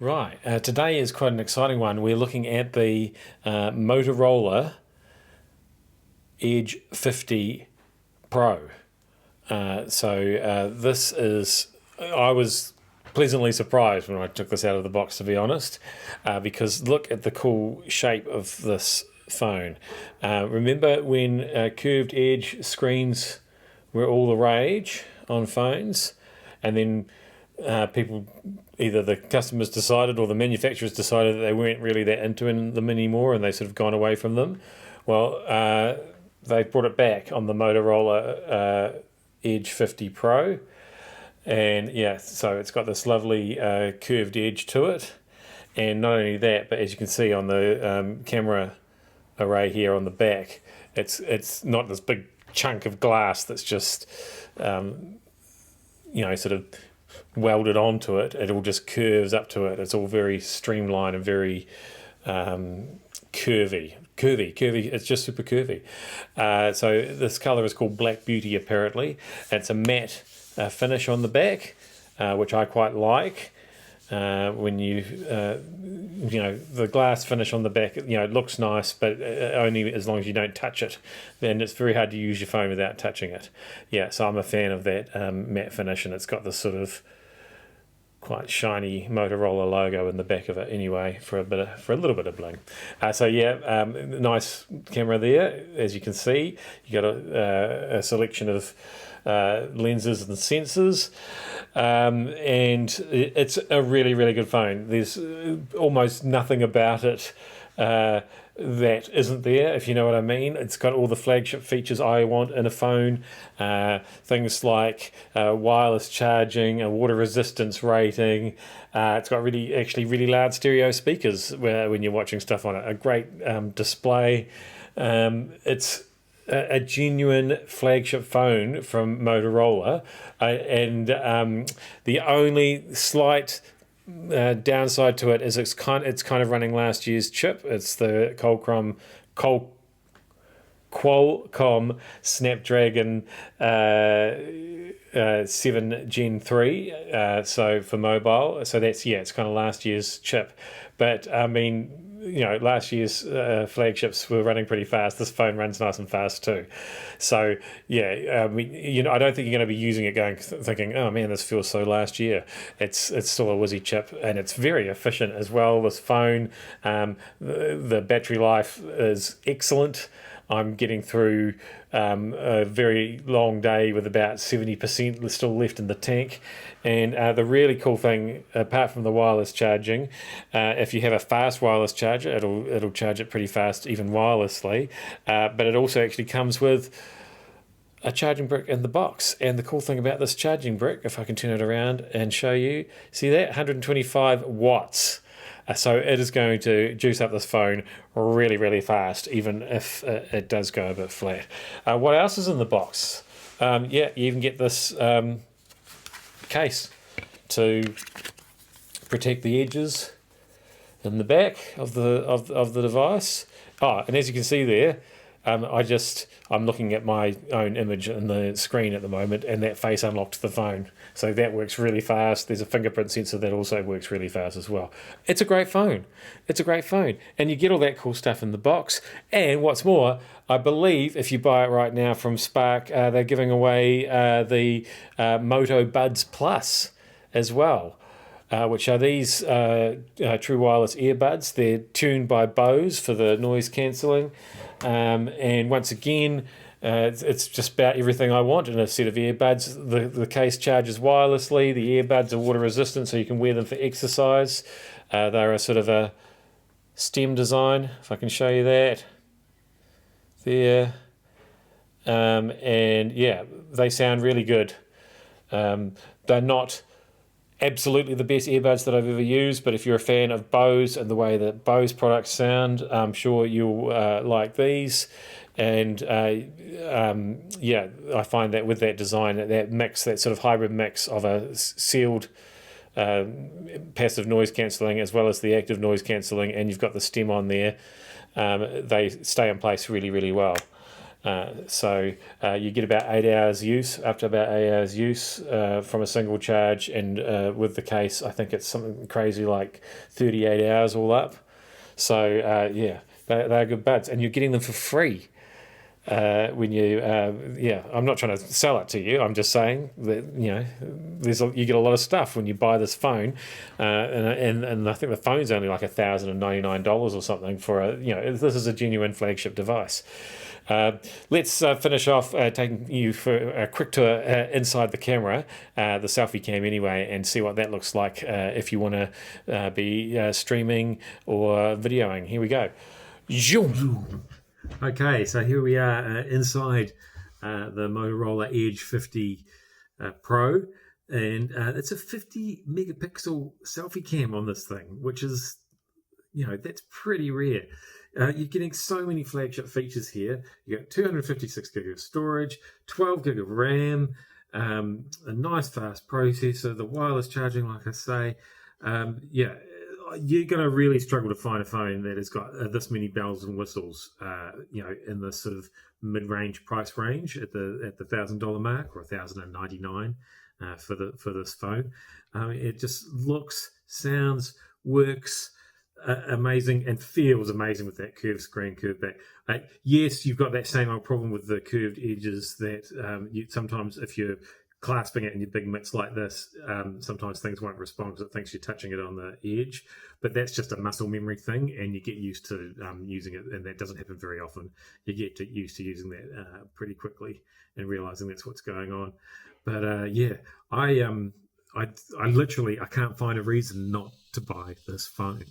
Right. Today is quite an exciting one. We're looking at the Motorola Edge 50 Pro. This is, I was pleasantly surprised when I took this out of the box, to be honest, because look at the cool shape of this phone. Remember when curved edge screens were all the rage on phones, and then people, either the customers decided or the manufacturers decided that they weren't really that into them anymore, and they sort of gone away from them. Well, they brought it back on the Motorola Edge 50 Pro, and yeah, so it's got this lovely curved edge to it. And not only that, but as you can see on the camera array here on the back, it's not this big chunk of glass that's just sort of welded onto it. It all just curves up to it. It's all very streamlined and very curvy. It's just super curvy. So this color is called Black Beauty, apparently. It's a matte finish on the back, which I quite like. When the glass finish on the back, it looks nice, but only as long as you don't touch it. Then it's very hard to use your phone without touching it. Yeah, so I'm a fan of that matte finish, and it's got this sort of quite shiny Motorola logo in the back of it anyway, for a little bit of bling. Nice camera there. As you can see, you got a selection of lenses and sensors, and it's a really, really good phone. There's almost nothing about it that isn't there, if you know what I mean. It's got all the flagship features I want in a phone, things like wireless charging, a water resistance rating. It's got really loud stereo speakers when you're watching stuff on it, a great display. It's a genuine flagship phone from Motorola, and the only slight downside to it is it's kind of running last year's chip. It's the Qualcomm Snapdragon 7 Gen 3, so for mobile. So that's, it's kind of last year's chip. But I mean, last year's flagships were running pretty fast. This phone runs nice and fast too. So I don't think you're going to be using it thinking, oh man, this feels so last year. It's still a whizzy chip, and it's very efficient as well. This phone, the battery life is excellent. I'm getting through a very long day with about 70% still left in the tank. And the really cool thing, apart from the wireless charging, if you have a fast wireless charger, it'll charge it pretty fast, even wirelessly. But it also actually comes with a charging brick in the box. And the cool thing about this charging brick, if I can turn it around and show you, see that? 125 watts. So it is going to juice up this phone really, really fast, even if it does go a bit flat. What else is in the box? You even get this case to protect the edges in the back of the device. And as you can see there, I'm looking at my own image in the screen at the moment, and that face unlocked the phone. So that works really fast. There's a fingerprint sensor that also works really fast as well. It's a great phone. And you get all that cool stuff in the box. And what's more, I believe if you buy it right now from Spark, they're giving away the Moto Buds Plus as well. Which are these true wireless earbuds. They're tuned by Bose for the noise cancelling. And once again, it's just about everything I want in a set of earbuds. The case charges wirelessly. The earbuds are water resistant, so you can wear them for exercise. They're a sort of a stem design, if I can show you that. There. They sound really good. They're not absolutely the best earbuds that I've ever used, but if you're a fan of Bose and the way that Bose products sound, I'm sure you'll like these. And I find that with that design, that mix, that sort of hybrid mix of a sealed passive noise cancelling as well as the active noise cancelling, and you've got the stem on there, they stay in place really, really well. So you get about 8 hours use. After about 8 hours use from a single charge, and with the case, I think it's something crazy like 38 hours all up. So yeah, they're good buds, and you're getting them for free. When you, yeah, I'm not trying to sell it to you. I'm just saying that you get a lot of stuff when you buy this phone, and I think the phone's only like $1,099 or something for this is a genuine flagship device. Let's finish off taking you for a quick tour inside the camera, the selfie cam anyway, and see what that looks like if you want to be streaming or videoing. Here we go. Zoom. Okay, so here we are inside the Motorola Edge 50 Pro, and it's a 50 megapixel selfie cam on this thing, which is, that's pretty rare. You're getting so many flagship features here. You got 256 gig of storage, 12 gig of RAM, a nice fast processor, the wireless charging, like I say. You're going to really struggle to find a phone that has got this many bells and whistles, in the sort of mid-range price range at the $1,000 mark, or $1,099 for this phone. It just looks, sounds, works amazing, and feels amazing with that curved screen, curved back. Yes, you've got that same old problem with the curved edges that you sometimes, if you're clasping it in your big mitts like this, sometimes things won't respond because it thinks you're touching it on the edge. But that's just a muscle memory thing, and you get used to using it, and that doesn't happen very often. You get used to using that pretty quickly and realizing that's what's going on. But I literally, I can't find a reason not to buy this phone.